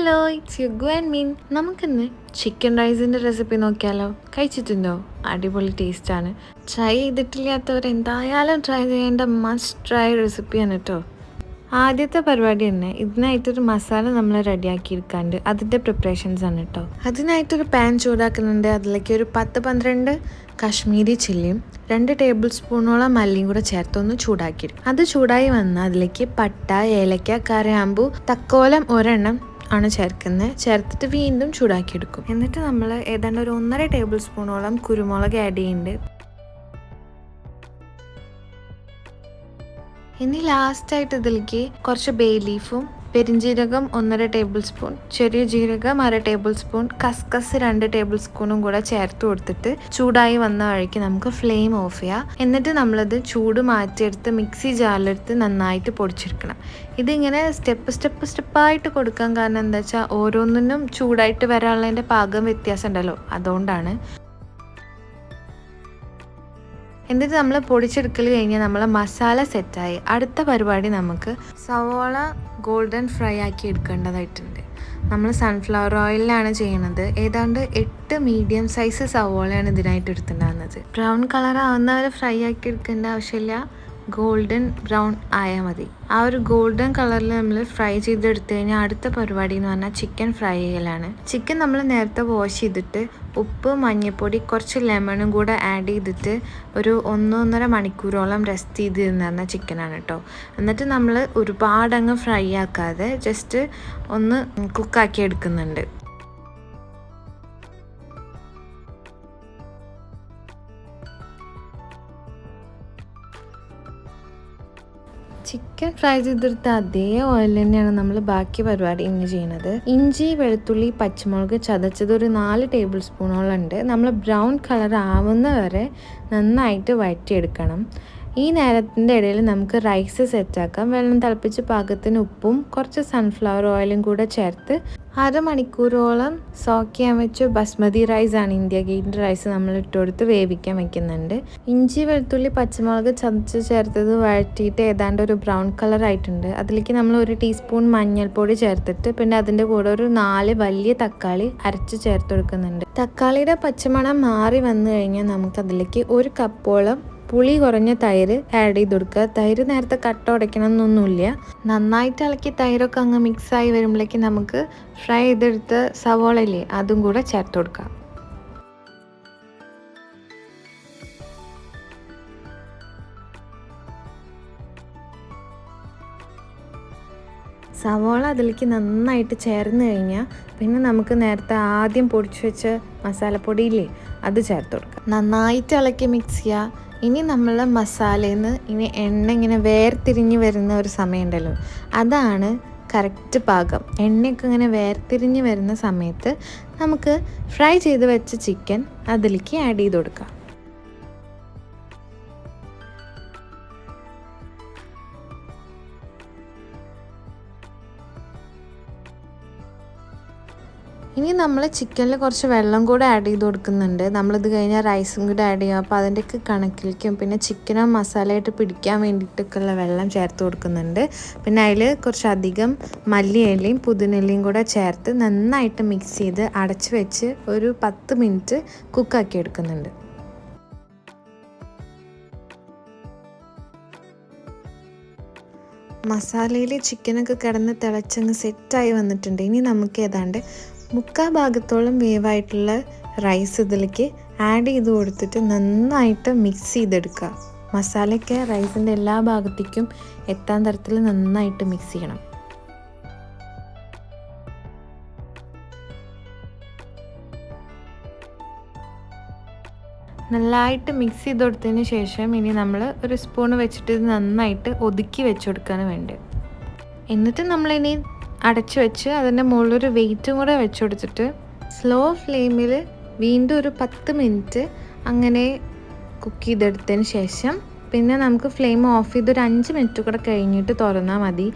Hello, it's you ഗു and മീൻ. നമുക്കിന്ന് chicken റൈസിൻ്റെ റെസിപ്പി നോക്കിയാലോ? കഴിച്ചിട്ടുണ്ടോ? അടിപൊളി ടേസ്റ്റാണ്. ട്രൈ ചെയ്തിട്ടില്ലാത്തവർ എന്തായാലും ട്രൈ ചെയ്യേണ്ട മസ്റ്റ് ട്രൈ റെസിപ്പിയാണ് കേട്ടോ. ആദ്യത്തെ പരിപാടി തന്നെ ഇതിനായിട്ടൊരു മസാല നമ്മൾ റെഡിയാക്കി എടുക്കാണ്ട് അതിൻ്റെ പ്രിപ്പറേഷൻസ് ആണ് കേട്ടോ. അതിനായിട്ടൊരു പാൻ ചൂടാക്കുന്നുണ്ട്. അതിലേക്ക് ഒരു 10-12 കാശ്മീരി ചില്ലിയും 2 ടേബിൾ സ്പൂണോളം മല്ലിയും കൂടെ ചേർത്തൊന്ന് ചൂടാക്കിയെടുക്കും. അത് ചൂടായി വന്നാൽ അതിലേക്ക് പട്ട, ഏലക്ക, കറാമ്പൂ, തക്കോലം ഒരെണ്ണം ആണ് ചേർത്തിട്ട് വീണ്ടും ചൂടാക്കിയെടുക്കും. എന്നിട്ട് നമ്മൾ ഏതാണ്ട് ഒരു 1.5 ടേബിൾ സ്പൂണോളം കുരുമുളക് ആഡ് ചെയ്യുന്നുണ്ട്. ഇനി ലാസ്റ്റായിട്ട് ഇതിലേക്ക് കുറച്ച് ബേ ലീഫും പെരിഞ്ജീരകം 1.5 ടേബിൾ സ്പൂൺ, ചെറിയ ജീരകം 1/2 ടേബിൾ സ്പൂൺ, കസ്കസ് 2 ടേബിൾ സ്പൂണും കൂടെ ചേർത്ത് കൊടുത്തിട്ട് ചൂടായി വന്ന വഴിക്ക് നമുക്ക് ഫ്ലെയിം ഓഫ് ചെയ്യാം. എന്നിട്ട് നമ്മളത് ചൂട് മാറ്റിയെടുത്ത് മിക്സി ജാറിലെടുത്ത് നന്നായിട്ട് പൊടിച്ചെടുക്കണം. ഇതിങ്ങനെ സ്റ്റെപ്പായിട്ട് കൊടുക്കാൻ കാരണം എന്താ വെച്ചാൽ ഓരോന്നിനും ചൂടായിട്ട് വരാനുള്ളതിൻ്റെ പാകം വ്യത്യാസം ഉണ്ടല്ലോ, അതുകൊണ്ടാണ്. എന്നിട്ട് നമ്മൾ പൊടിച്ചെടുക്കൽ കഴിഞ്ഞാൽ നമ്മളെ മസാല സെറ്റായി. അടുത്ത പരിപാടി നമുക്ക് സവോള ഗോൾഡൻ ഫ്രൈ ആക്കി എടുക്കേണ്ടതായിട്ടുണ്ട്. നമ്മൾ സൺഫ്ലവർ ഓയിലിലാണ് ചെയ്യണത്. ഏതാണ്ട് 8 മീഡിയം സൈസ് സവോളയാണ് ഇതിനായിട്ട് എടുത്തിട്ടുണ്ടാകുന്നത്. ബ്രൗൺ കളർ ആവുന്നവരെ ഫ്രൈ ആക്കി എടുക്കേണ്ട ആവശ്യമില്ല, ഗോൾഡൻ ബ്രൗൺ ആയാൽ മതി. ആ ഒരു ഗോൾഡൻ കളറിൽ നമ്മൾ ഫ്രൈ ചെയ്തെടുത്തു കഴിഞ്ഞാൽ അടുത്ത പരിപാടി എന്ന് പറഞ്ഞാൽ ചിക്കൻ ഫ്രൈ ചെയ്യലാണ്. ചിക്കൻ നമ്മൾ നേരത്തെ വാഷ് ചെയ്തിട്ട് ഉപ്പ്, മഞ്ഞൾപ്പൊടി, കുറച്ച് ലെമണും കൂടെ ആഡ് ചെയ്തിട്ട് ഒരു 1-1.5 മണിക്കൂറോളം റെസ്റ്റ് ചെയ്തിരുന്ന ചിക്കനാണ് കേട്ടോ. എന്നിട്ട് നമ്മൾ ഒരുപാടങ്ങ് ഫ്രൈ ആക്കാതെ ജസ്റ്റ് ഒന്ന് കുക്കാക്കി എടുക്കുന്നുണ്ട്. ചിക്കൻ ഫ്രൈ ചെയ്തെടുത്ത അതേ ഓയിൽ തന്നെയാണ് നമ്മൾ ബാക്കി പരിപാടി ഇനി ചെയ്യുന്നത്. ഇഞ്ചി, വെളുത്തുള്ളി, പച്ചമുളക് ചതച്ചത് ഒരു 4 ടേബിൾ സ്പൂണോളം ഉണ്ട്. നമ്മൾ ബ്രൗൺ കളർ ആവുന്ന വരെ നന്നായിട്ട് വഴറ്റിയെടുക്കണം. ഈ നേരത്തിൻ്റെ ഇടയിൽ നമുക്ക് റൈസ് സെറ്റാക്കാം. വെള്ളം തിളപ്പിച്ച് പാകത്തിന് ഉപ്പും കുറച്ച് സൺഫ്ലവർ ഓയിലും കൂടെ ചേർത്ത് 1/2 മണിക്കൂറോളം സോക്ക് ചെയ്യാൻ വെച്ച് ബസ്മതി റൈസാണ്, ഇന്ത്യ ഗേറ്റിൻ്റെ റൈസ് നമ്മൾ ഇട്ടുകൊടുത്ത് വേവിക്കാൻ വെക്കുന്നുണ്ട്. ഇഞ്ചി, വെളുത്തുള്ളി, പച്ചമുളക് ചതച്ച് ചേർത്തത് വഴറ്റിയിട്ട് ഏതാണ്ട് ഒരു ബ്രൗൺ കളർ ആയിട്ടുണ്ട്. അതിലേക്ക് നമ്മൾ 1 ടീസ്പൂൺ മഞ്ഞൾപ്പൊടി ചേർത്തിട്ട് പിന്നെ അതിൻ്റെ കൂടെ ഒരു 4 വലിയ തക്കാളി അരച്ച് ചേർത്ത് കൊടുക്കുന്നുണ്ട്. തക്കാളിയുടെ പച്ചമണം മാറി വന്നു കഴിഞ്ഞാൽ നമുക്കതിലേക്ക് 1 കപ്പോളം പുളി കുറഞ്ഞ തൈര് ആഡ് ചെയ്ത് കൊടുക്കുക. തൈര് നേരത്തെ കട്ട ഉടയ്ക്കണം എന്നൊന്നുമില്ല. നന്നായിട്ട് ഇളക്കി തൈരൊക്കെ അങ്ങ് മിക്സായി വരുമ്പോഴേക്കും നമുക്ക് ഫ്രൈ ചെയ്തെടുത്ത സവോളയില്ലേ അതും കൂടെ ചേർത്ത് കൊടുക്കാം. സവോള അതിലേക്ക് നന്നായിട്ട് ചേർന്ന് കഴിഞ്ഞാൽ പിന്നെ നമുക്ക് നേരത്തെ ആദ്യം പൊടിച്ചു വെച്ച മസാലപ്പൊടിയില്ലേ അത് ചേർത്ത് കൊടുക്കാം. നന്നായിട്ട് ഇളക്കി മിക്സ് ചെയ്യുക. ഇനി നമ്മൾ മസാലയിൽ നിന്ന് ഇനി എണ്ണ ഇങ്ങനെ വേർതിരിഞ്ഞ് വരുന്ന ഒരു സമയമുണ്ടല്ലോ, അതാണ് കറക്റ്റ് പാകം. എണ്ണയൊക്കെ ഇങ്ങനെ വേർതിരിഞ്ഞ് വരുന്ന സമയത്ത് നമുക്ക് ഫ്രൈ ചെയ്ത് വെച്ച ചിക്കൻ അതിലേക്ക് ആഡ് ചെയ്ത് കൊടുക്കാം. ഇനി നമ്മൾ ചിക്കനിൽ കുറച്ച് വെള്ളം കൂടെ ആഡ് ചെയ്ത് കൊടുക്കുന്നുണ്ട്. നമ്മളിത് കഴിഞ്ഞാൽ റൈസും കൂടെ ആഡ് ചെയ്യും. അപ്പോൾ അതിൻ്റെയൊക്കെ കണക്കിലേക്കും പിന്നെ ചിക്കനോ മസാലയായിട്ട് പിടിക്കാൻ വേണ്ടിയിട്ടൊക്കെയുള്ള വെള്ളം ചേർത്ത് കൊടുക്കുന്നുണ്ട്. പിന്നെ അതിൽ കുറച്ചധികം മല്ലിയിലയും പുതിനയിലയും കൂടെ ചേർത്ത് നന്നായിട്ട് മിക്സ് ചെയ്ത് അടച്ച് വെച്ച് ഒരു 10 മിനിറ്റ് കുക്കാക്കി എടുക്കുന്നുണ്ട്. മസാലയിൽ ചിക്കനൊക്കെ കിടന്ന് തിളച്ചങ്ങ് സെറ്റായി വന്നിട്ടുണ്ട്. ഇനി നമുക്ക് ഏതാണ്ട് 3/4 ഭാഗത്തോളം വേവായിട്ടുള്ള റൈസ് ഇതിലേക്ക് ആഡ് ചെയ്ത് കൊടുത്തിട്ട് നന്നായിട്ട് മിക്സ് ചെയ്തെടുക്കുക. മസാലയൊക്കെ റൈസിൻ്റെ എല്ലാ ഭാഗത്തേക്കും എത്താൻ തരത്തിൽ നന്നായിട്ട് മിക്സ് ചെയ്യണം. നല്ലതായിട്ട് മിക്സ് ചെയ്ത് കൊടുത്തതിന് ശേഷം ഇനി നമ്മൾ ഒരു സ്പൂൺ വെച്ചിട്ട് ഇത് നന്നായിട്ട് ഒതുക്കി വെച്ച് കൊടുക്കാൻ വേണ്ടി. എന്നിട്ട് നമ്മളിനി അടച്ചു വെച്ച് അതിൻ്റെ മുകളിലൊരു വെയിറ്റും കൂടെ വെച്ച് കൊടുത്തിട്ട് സ്ലോ ഫ്ലെയിമിൽ വീണ്ടും ഒരു 10 മിനിറ്റ് അങ്ങനെ കുക്ക് ചെയ്തെടുത്തതിന് ശേഷം പിന്നെ നമുക്ക് ഫ്ലെയിം ഓഫ് ചെയ്ത് ഒരു 5 മിനിറ്റ് കൂടെ കഴിഞ്ഞിട്ട് തുറന്നാൽ മതി.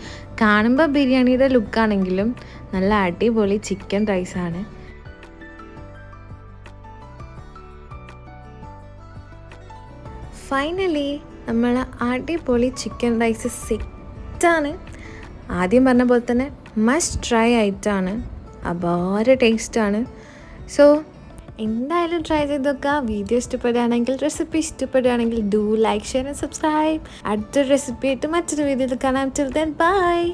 കാണുമ്പോൾ ബിരിയാണിയുടെ ലുക്കാണെങ്കിലും നല്ല അടിപൊളി ചിക്കൻ റൈസാണ്. ഫൈനലി നമ്മൾ അടിപൊളി ചിക്കൻ റൈസ് സെറ്റാണ്. ആദ്യം പറഞ്ഞ പോലെ തന്നെ മസ്റ്റ് ട്രൈ ആയിട്ടാണ്. അപാര ടേസ്റ്റാണ്. സോ എന്തായാലും ട്രൈ ചെയ്ത് നോക്കുക. വീഡിയോ ഇഷ്ടപ്പെടുകയാണെങ്കിൽ, റെസിപ്പി ഇഷ്ടപ്പെടുകയാണെങ്കിൽ do like, share and subscribe. അടുത്തൊരു റെസിപ്പി ആയിട്ട് മറ്റൊരു വീഡിയോയിൽ കാണാം. Till then bye.